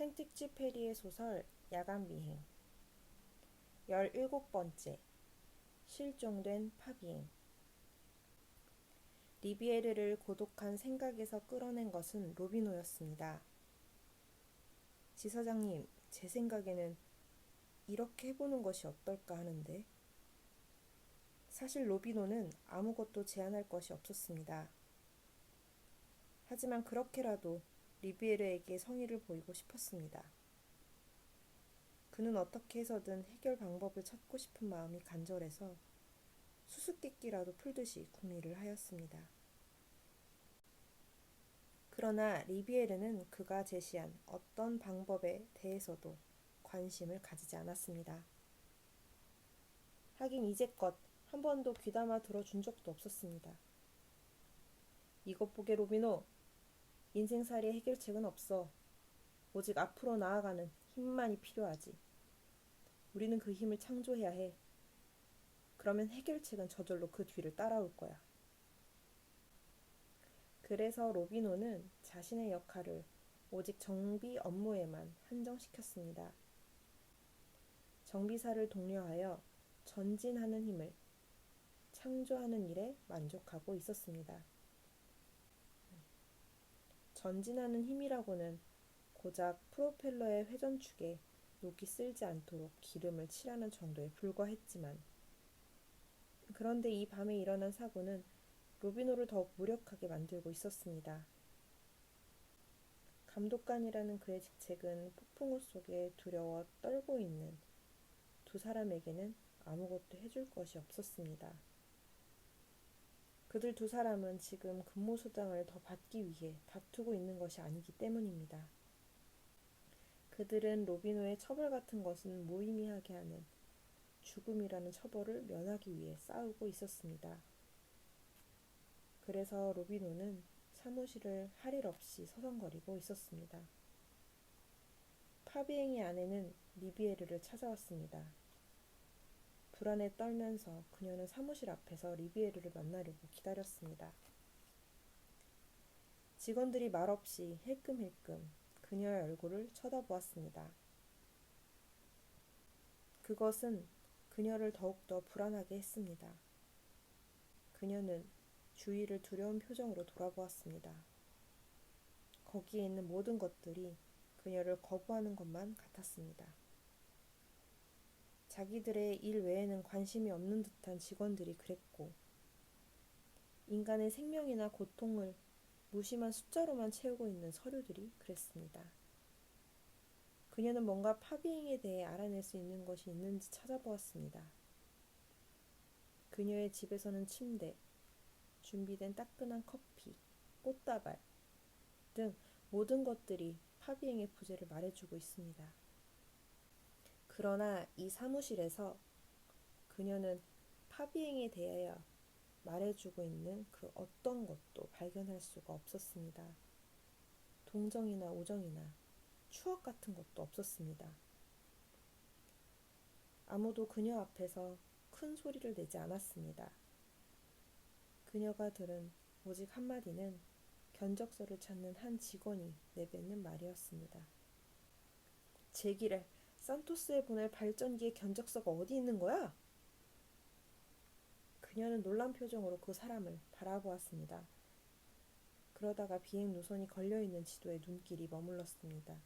생특쥐 페리의 소설 야간비행 17번째 실종된 파비엥. 리비에르를 고독한 생각에서 끌어낸 것은 로비노였습니다. 지사장님, 제 생각에는 이렇게 해보는 것이 어떨까 하는데. 사실 로비노는 아무것도 제안할 것이 없었습니다. 하지만 그렇게라도 리비에르에게 성의를 보이고 싶었습니다. 그는 어떻게 해서든 해결 방법을 찾고 싶은 마음이 간절해서 수수께끼라도 풀듯이 궁리를 하였습니다. 그러나 리비에르는 그가 제시한 어떤 방법에 대해서도 관심을 가지지 않았습니다. 하긴 이제껏 한 번도 귀담아 들어준 적도 없었습니다. 이것 보게 로비노, 인생살이의 해결책은 없어. 오직 앞으로 나아가는 힘만이 필요하지. 우리는 그 힘을 창조해야 해. 그러면 해결책은 저절로 그 뒤를 따라올 거야. 그래서 로비노는 자신의 역할을 오직 정비 업무에만 한정시켰습니다. 정비사를 독려하여 전진하는 힘을 창조하는 일에 만족하고 있었습니다. 전진하는 힘이라고는 고작 프로펠러의 회전축에 녹이 쓸지 않도록 기름을 칠하는 정도에 불과했지만, 그런데 이 밤에 일어난 사고는 로비노를 더욱 무력하게 만들고 있었습니다. 감독관이라는 그의 직책은 폭풍우 속에 두려워 떨고 있는 두 사람에게는 아무것도 해줄 것이 없었습니다. 그들 두 사람은 지금 근무수당을 더 받기 위해 다투고 있는 것이 아니기 때문입니다. 그들은 로비노의 처벌 같은 것은 무의미하게 하는 죽음이라는 처벌을 면하기 위해 싸우고 있었습니다. 그래서 로비노는 사무실을 할 일 없이 서성거리고 있었습니다. 파비엥의 아내는 리비에르를 찾아왔습니다. 불안에 떨면서 그녀는 사무실 앞에서 리비에르를 만나려고 기다렸습니다. 직원들이 말없이 힐끔힐끔 그녀의 얼굴을 쳐다보았습니다. 그것은 그녀를 더욱더 불안하게 했습니다. 그녀는 주위를 두려운 표정으로 돌아보았습니다. 거기에 있는 모든 것들이 그녀를 거부하는 것만 같았습니다. 자기들의 일 외에는 관심이 없는 듯한 직원들이 그랬고, 인간의 생명이나 고통을 무심한 숫자로만 채우고 있는 서류들이 그랬습니다. 그녀는 뭔가 파비엥에 대해 알아낼 수 있는 것이 있는지 찾아보았습니다. 그녀의 집에서는 침대, 준비된 따끈한 커피, 꽃다발 등 모든 것들이 파비엥의 부재를 말해주고 있습니다. 그러나 이 사무실에서 그녀는 파비엥에 대하여 말해주고 있는 그 어떤 것도 발견할 수가 없었습니다. 동정이나 우정이나 추억 같은 것도 없었습니다. 아무도 그녀 앞에서 큰 소리를 내지 않았습니다. 그녀가 들은 오직 한마디는 견적서를 찾는 한 직원이 내뱉는 말이었습니다. 제기를 산토스에 보낼 발전기의 견적서가 어디 있는 거야? 그녀는 놀란 표정으로 그 사람을 바라보았습니다. 그러다가 비행 노선이 걸려있는 지도에 눈길이 머물렀습니다.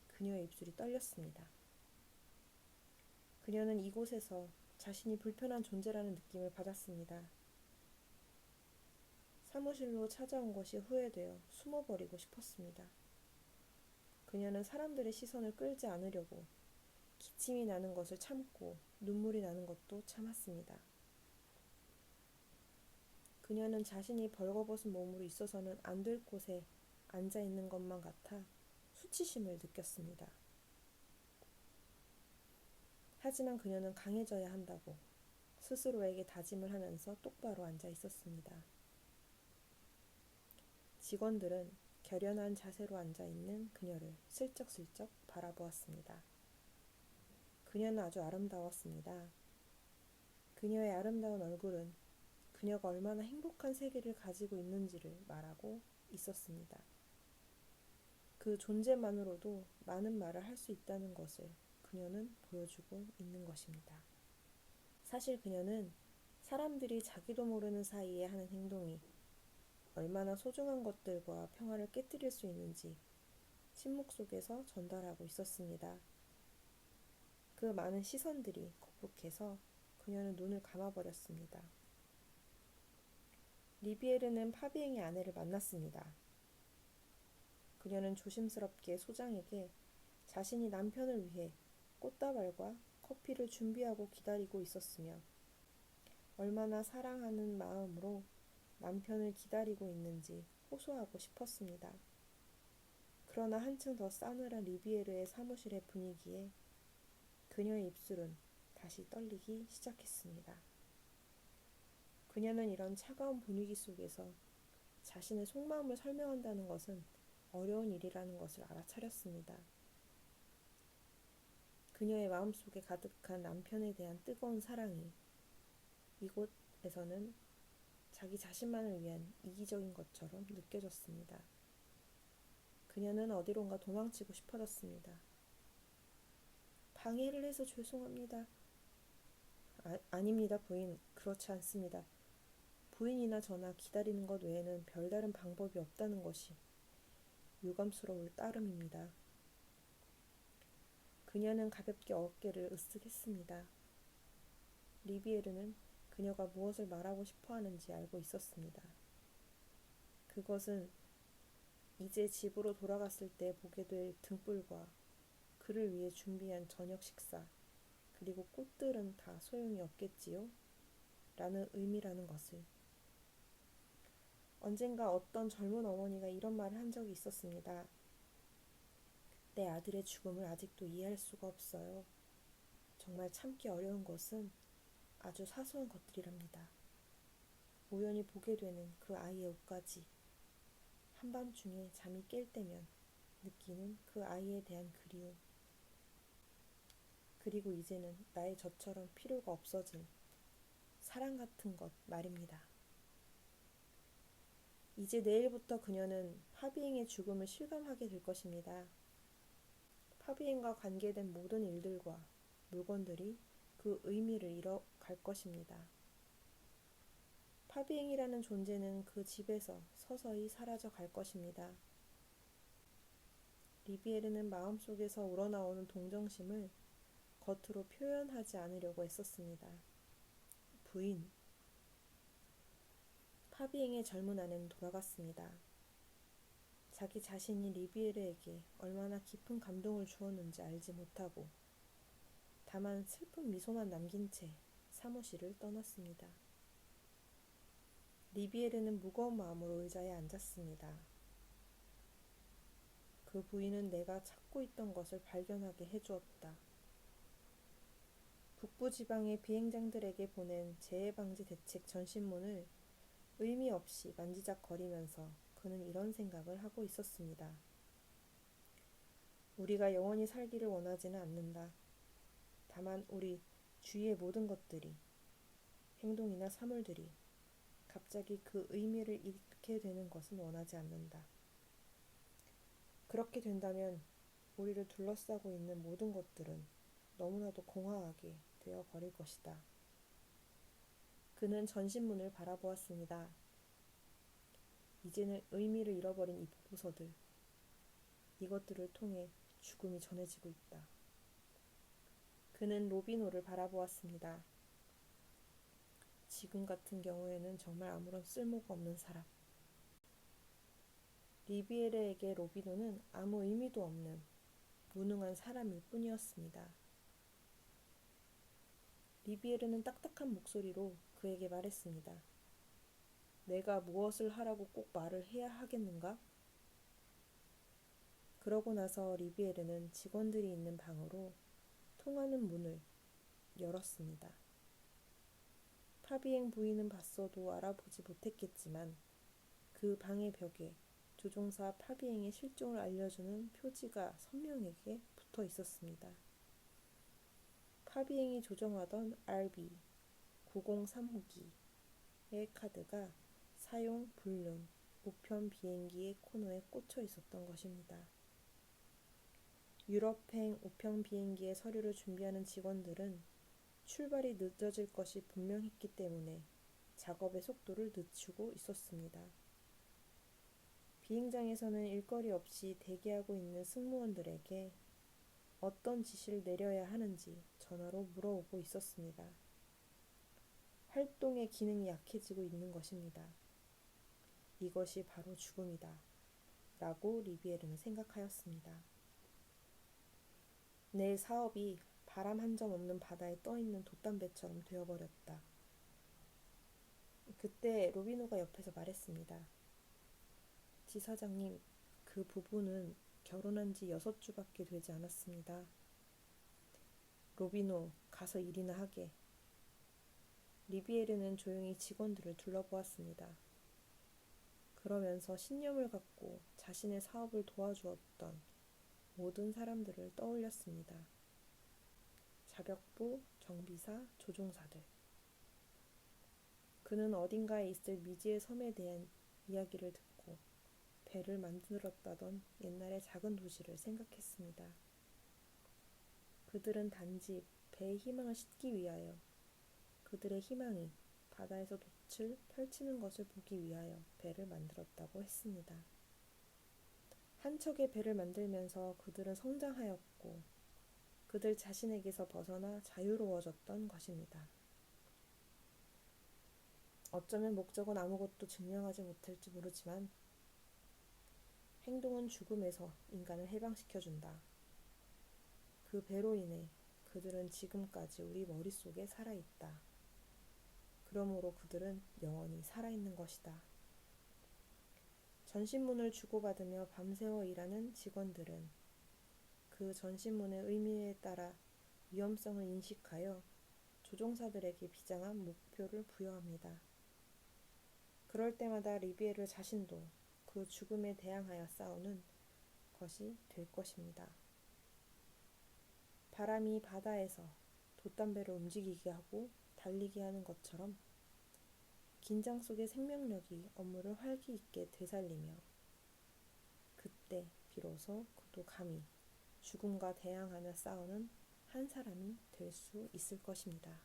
그녀의 입술이 떨렸습니다. 그녀는 이곳에서 자신이 불편한 존재라는 느낌을 받았습니다. 사무실로 찾아온 것이 후회되어 숨어버리고 싶었습니다. 그녀는 사람들의 시선을 끌지 않으려고 기침이 나는 것을 참고 눈물이 나는 것도 참았습니다. 그녀는 자신이 벌거벗은 몸으로 있어서는 안 될 곳에 앉아있는 것만 같아 수치심을 느꼈습니다. 하지만 그녀는 강해져야 한다고 스스로에게 다짐을 하면서 똑바로 앉아 있었습니다. 직원들은 결연한 자세로 앉아있는 그녀를 슬쩍슬쩍 바라보았습니다. 그녀는 아주 아름다웠습니다. 그녀의 아름다운 얼굴은 그녀가 얼마나 행복한 세계를 가지고 있는지를 말하고 있었습니다. 그 존재만으로도 많은 말을 할 수 있다는 것을 그녀는 보여주고 있는 것입니다. 사실 그녀는 사람들이 자기도 모르는 사이에 하는 행동이 얼마나 소중한 것들과 평화를 깨뜨릴 수 있는지 침묵 속에서 전달하고 있었습니다. 그 많은 시선들이 거북해서 그녀는 눈을 감아버렸습니다. 리비에르는 파비eng의 아내를 만났습니다. 그녀는 조심스럽게 소장에게 자신이 남편을 위해 꽃다발과 커피를 준비하고 기다리고 있었으며 얼마나 사랑하는 마음으로 남편을 기다리고 있는지 호소하고 싶었습니다. 그러나 한층 더 싸늘한 리비에르의 사무실의 분위기에 그녀의 입술은 다시 떨리기 시작했습니다. 그녀는 이런 차가운 분위기 속에서 자신의 속마음을 설명한다는 것은 어려운 일이라는 것을 알아차렸습니다. 그녀의 마음속에 가득한 남편에 대한 뜨거운 사랑이 이곳에서는 자기 자신만을 위한 이기적인 것처럼 느껴졌습니다. 그녀는 어디론가 도망치고 싶어졌습니다. 방해를 해서 죄송합니다. 아닙니다, 부인. 그렇지 않습니다. 부인이나 저나 기다리는 것 외에는 별다른 방법이 없다는 것이 유감스러울 따름입니다. 그녀는 가볍게 어깨를 으쓱했습니다. 리비에르는 그녀가 무엇을 말하고 싶어 하는지 알고 있었습니다. 그것은 이제 집으로 돌아갔을 때 보게 될 등불과 그를 위해 준비한 저녁 식사, 그리고 꽃들은 다 소용이 없겠지요? 라는 의미라는 것을. 언젠가 어떤 젊은 어머니가 이런 말을 한 적이 있었습니다. 내 아들의 죽음을 아직도 이해할 수가 없어요. 정말 참기 어려운 것은 아주 사소한 것들이랍니다. 우연히 보게 되는 그 아이의 옷가지, 한밤중에 잠이 깰 때면 느끼는 그 아이에 대한 그리움, 그리고 이제는 나의 저처럼 필요가 없어진 사랑 같은 것 말입니다. 이제 내일부터 그녀는 파비eng의 죽음을 실감하게 될 것입니다. 파비eng과 관계된 모든 일들과 물건들이 그 의미를 잃어갈 것입니다. 파비eng이라는 존재는 그 집에서 서서히 사라져 갈 것입니다. 리비에르는 마음속에서 우러나오는 동정심을 겉으로 표현하지 않으려고 애썼습니다. 부인. 파비eng의 젊은 아내는 돌아갔습니다. 자기 자신이 리비에르에게 얼마나 깊은 감동을 주었는지 알지 못하고 다만 슬픈 미소만 남긴 채 사무실을 떠났습니다. 리비에르는 무거운 마음으로 의자에 앉았습니다. 그 부인은 내가 찾고 있던 것을 발견하게 해주었다. 북부지방의 비행장들에게 보낸 재해방지 대책 전신문을 의미 없이 만지작거리면서 그는 이런 생각을 하고 있었습니다. 우리가 영원히 살기를 원하지는 않는다. 다만 우리 주위의 모든 것들이, 행동이나 사물들이 갑자기 그 의미를 잃게 되는 것은 원하지 않는다. 그렇게 된다면 우리를 둘러싸고 있는 모든 것들은 너무나도 공허하게 되어 버릴 것이다. 그는 전신문을 바라보았습니다. 이제는 의미를 잃어버린 이 보고서들, 이것들을 통해 죽음이 전해지고 있다. 그는 로비노를 바라보았습니다. 지금 같은 경우에는 정말 아무런 쓸모가 없는 사람. 리비에르에게 로비노는 아무 의미도 없는 무능한 사람일 뿐이었습니다. 리비에르는 딱딱한 목소리로 그에게 말했습니다. 내가 무엇을 하라고 꼭 말을 해야 하겠는가? 그러고 나서 리비에르는 직원들이 있는 방으로 통하는 문을 열었습니다. 파비eng 부인은 봤어도 알아보지 못했겠지만 그 방의 벽에 조종사 파비eng의 실종을 알려주는 표지가 선명하게 붙어 있었습니다. 파비eng이 조종하던 RB 903호기의 카드가 사용 불능 우편 비행기의 코너에 꽂혀 있었던 것입니다. 유럽행 우편 비행기의 서류를 준비하는 직원들은 출발이 늦어질 것이 분명했기 때문에 작업의 속도를 늦추고 있었습니다. 비행장에서는 일거리 없이 대기하고 있는 승무원들에게 어떤 지시를 내려야 하는지 전화로 물어오고 있었습니다. 활동의 기능이 약해지고 있는 것입니다. 이것이 바로 죽음이다. 라고 리비에르는 생각하였습니다. 내 사업이 바람 한 점 없는 바다에 떠있는 돛담배처럼 되어버렸다. 그때 로비노가 옆에서 말했습니다. 지사장님, 그 부부는 결혼한 지 6주밖에 되지 않았습니다. 로비노, 가서 일이나 하게. 리비에르는 조용히 직원들을 둘러보았습니다. 그러면서 신념을 갖고 자신의 사업을 도와주었던 모든 사람들을 떠올렸습니다. 자격부, 정비사, 조종사들. 그는 어딘가에 있을 미지의 섬에 대한 이야기를 듣고 배를 만들었다던 옛날의 작은 도시를 생각했습니다. 그들은 단지 배의 희망을 싣기 위하여 그들의 희망이 바다에서 돛을 펼치는 것을 보기 위하여 배를 만들었다고 했습니다. 한 척의 배를 만들면서 그들은 성장하였고 그들 자신에게서 벗어나 자유로워졌던 것입니다. 어쩌면 목적은 아무것도 증명하지 못할지 모르지만 행동은 죽음에서 인간을 해방시켜준다. 그 배로 인해 그들은 지금까지 우리 머릿속에 살아있다. 그러므로 그들은 영원히 살아있는 것이다. 전신문을 주고받으며 밤새워 일하는 직원들은 그 전신문의 의미에 따라 위험성을 인식하여 조종사들에게 비장한 목표를 부여합니다. 그럴 때마다 리비에르 자신도 그 죽음에 대항하여 싸우는 것이 될 것입니다. 바람이 바다에서 돛담배를 움직이게 하고 달리게 하는 것처럼 긴장 속의 생명력이 업무를 활기 있게 되살리며 그때 비로소 그도 감히 죽음과 대항하며 싸우는 한 사람이 될 수 있을 것입니다.